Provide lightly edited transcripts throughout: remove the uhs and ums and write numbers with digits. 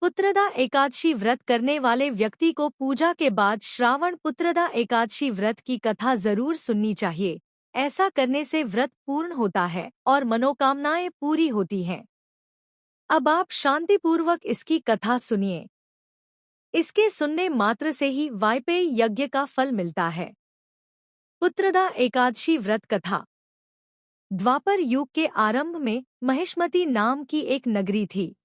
पुत्रदा एकादशी व्रत करने वाले व्यक्ति को पूजा के बाद श्रावण पुत्रदा एकादशी व्रत की कथा जरूर सुननी चाहिए। ऐसा करने से व्रत पूर्ण होता है और मनोकामनाएं पूरी होती हैं। अब आप शांतिपूर्वक इसकी कथा सुनिए। इसके सुनने मात्र से ही वायपेय यज्ञ का फल मिलता है। पुत्रदा एकादशी व्रत कथा। द्वापर युग के आरंभ में महिष्मती नाम की एक नगरी थी,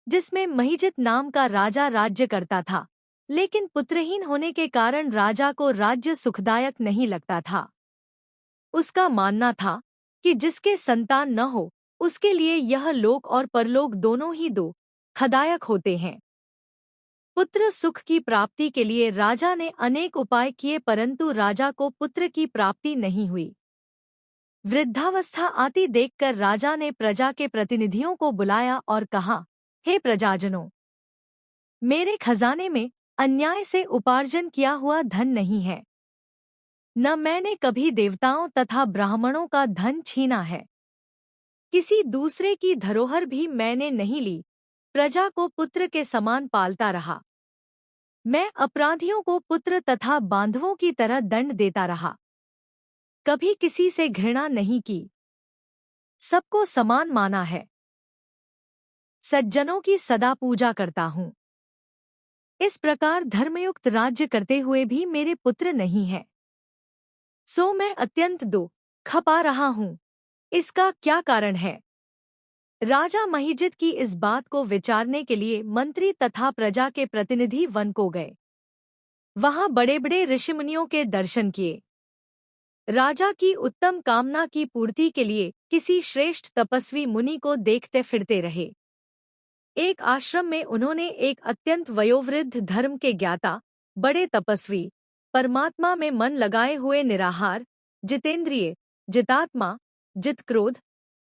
जिसमें महिजित नाम का राजा राज्य करता था। लेकिन पुत्रहीन होने के कारण राजा को राज्य सुखदायक नहीं लगता था। उसका मानना था कि जिसके संतान न हो, उसके लिए यह लोक और परलोक दोनों ही दुखदायक होते हैं। पुत्र सुख की प्राप्ति के लिए राजा ने अनेक उपाय किए, परंतु राजा को पुत्र की प्राप्ति नहीं हुई। वृद्धावस्था आती देखकर राजा ने प्रजा के प्रतिनिधियों को बुलाया और कहा, हे प्रजाजनों, मेरे खजाने में अन्याय से उपार्जन किया हुआ धन नहीं है। न मैंने कभी देवताओं तथा ब्राह्मणों का धन छीना है। किसी दूसरे की धरोहर भी मैंने नहीं ली। प्रजा को पुत्र के समान पालता रहा। मैं अपराधियों को पुत्र तथा बांधवों की तरह दंड देता रहा। कभी किसी से घृणा नहीं की। सबको समान माना है। सज्जनों की सदा पूजा करता हूँ। इस प्रकार धर्मयुक्त राज्य करते हुए भी मेरे पुत्र नहीं है, सो मैं अत्यंत दुख पा रहा हूँ। इसका क्या कारण है? राजा महिजित की इस बात को विचारने के लिए मंत्री तथा प्रजा के प्रतिनिधि वन को गए। वहां बड़े बड़े ऋषिमुनियों के दर्शन किए। राजा की उत्तम कामना की पूर्ति के लिए किसी श्रेष्ठ तपस्वी मुनि को देखते फिरते रहे। एक आश्रम में उन्होंने एक अत्यंत वयोवृद्ध धर्म के ज्ञाता, बड़े तपस्वी, परमात्मा में मन लगाए हुए निराहार, जितेंद्रिय, जितात्मा, जितक्रोध,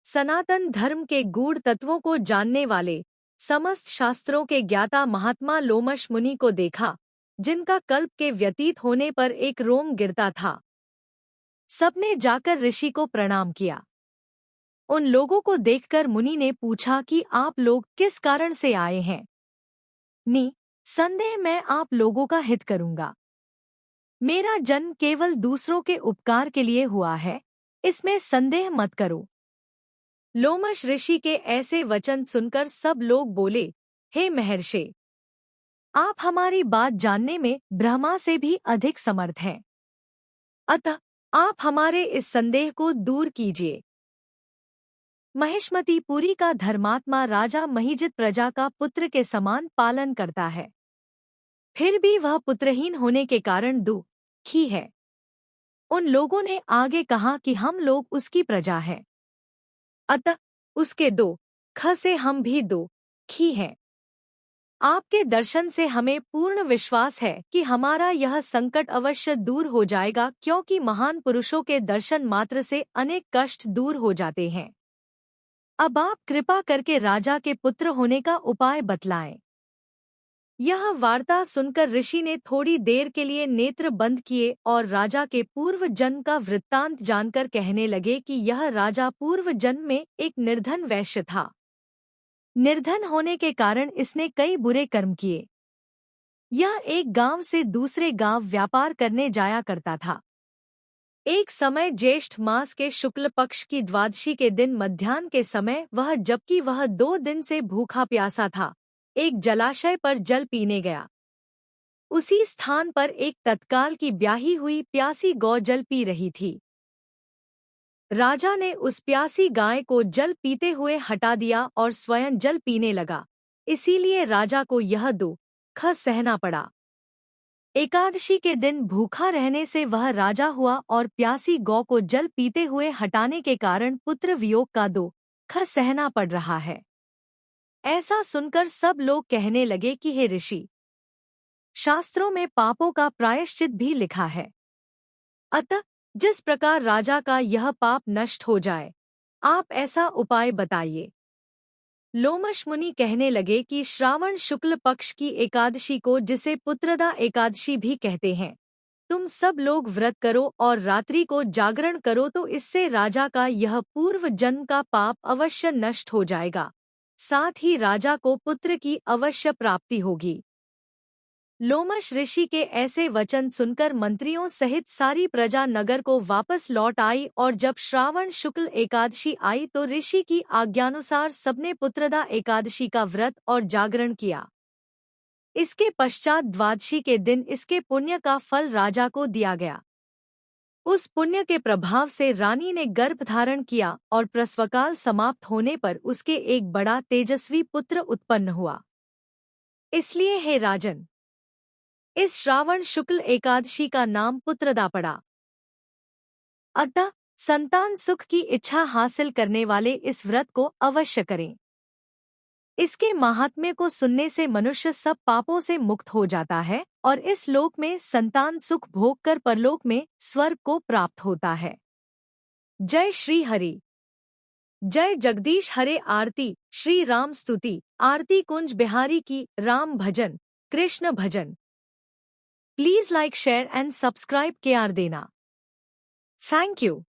सनातन धर्म के गूढ़ तत्वों को जानने वाले, समस्त शास्त्रों के ज्ञाता महात्मा लोमश मुनि को देखा, जिनका कल्प के व्यतीत होने पर एक रोम गिरता था। सबने जाकर ऋषि को प्रणाम किया। उन लोगों को देखकर मुनि ने पूछा कि आप लोग किस कारण से आए हैं? निसंदेह मैं आप लोगों का हित करूंगा। मेरा जन्म केवल दूसरों के उपकार के लिए हुआ है, इसमें संदेह मत करो। लोमश ऋषि के ऐसे वचन सुनकर सब लोग बोले, हे महर्षि, आप हमारी बात जानने में ब्रह्मा से भी अधिक समर्थ हैं। अतः आप हमारे इस संदेह को दूर कीजिए। महिष्मती पुरी का धर्मात्मा राजा महिजित प्रजा का पुत्र के समान पालन करता है, फिर भी वह पुत्रहीन होने के कारण दुखी है। उन लोगों ने आगे कहा कि हम लोग उसकी प्रजा हैं, अतः उसके दुख से हम भी दुखी हैं। आपके दर्शन से हमें पूर्ण विश्वास है कि हमारा यह संकट अवश्य दूर हो जाएगा, क्योंकि महान पुरुषों के दर्शन मात्र से अनेक कष्ट दूर हो जाते हैं। अब आप कृपा करके राजा के पुत्र होने का उपाय बतलाएं। यह वार्ता सुनकर ऋषि ने थोड़ी देर के लिए नेत्र बंद किए और राजा के पूर्व जन्म का वृत्तांत जानकर कहने लगे कि यह राजा पूर्व जन्म में एक निर्धन वैश्य था। निर्धन होने के कारण इसने कई बुरे कर्म किए। यह एक गांव से दूसरे गांव व्यापार करने जाया करता था। एक समय ज्येष्ठ मास के शुक्ल पक्ष की द्वादशी के दिन मध्याह्न के समय जबकि वह 2 दिन से भूखा प्यासा था, एक जलाशय पर जल पीने गया। उसी स्थान पर एक तत्काल की ब्याही हुई प्यासी गौ जल पी रही थी। राजा ने उस प्यासी गाय को जल पीते हुए हटा दिया और स्वयं जल पीने लगा, इसीलिए राजा को यह दुख सहना पड़ा। एकादशी के दिन भूखा रहने से वह राजा हुआ और प्यासी गौ को जल पीते हुए हटाने के कारण पुत्र वियोग का दुख सहना पड़ रहा है। ऐसा सुनकर सब लोग कहने लगे कि हे ऋषि, शास्त्रों में पापों का प्रायश्चित भी लिखा है, अतः जिस प्रकार राजा का यह पाप नष्ट हो जाए, आप ऐसा उपाय बताइए। लोमश मुनि कहने लगे कि श्रावण शुक्ल पक्ष की एकादशी को, जिसे पुत्रदा एकादशी भी कहते हैं, तुम सब लोग व्रत करो और रात्रि को जागरण करो, तो इससे राजा का यह पूर्व जन्म का पाप अवश्य नष्ट हो जाएगा। साथ ही राजा को पुत्र की अवश्य प्राप्ति होगी। लोमश ऋषि के ऐसे वचन सुनकर मंत्रियों सहित सारी प्रजा नगर को वापस लौट आई और जब श्रावण शुक्ल एकादशी आई तो ऋषि की आज्ञानुसार सबने पुत्रदा एकादशी का व्रत और जागरण किया। इसके पश्चात द्वादशी के दिन इसके पुण्य का फल राजा को दिया गया। उस पुण्य के प्रभाव से रानी ने गर्भ धारण किया और प्रसवकाल समाप्त होने पर उसके एक बड़ा तेजस्वी पुत्र उत्पन्न हुआ। इसलिए हे राजन, इस श्रावण शुक्ल एकादशी का नाम पुत्रदा पड़ा। अतः संतान सुख की इच्छा हासिल करने वाले इस व्रत को अवश्य करें। इसके महात्म्य को सुनने से मनुष्य सब पापों से मुक्त हो जाता है और इस लोक में संतान सुख भोग कर परलोक में स्वर्ग को प्राप्त होता है। जय श्री हरि। जय जगदीश हरे। आरती श्री राम स्तुति। आरती कुंज बिहारी की। Ram bhajan Krishna bhajan. Please like share and subscribe केआर देना। Thank you.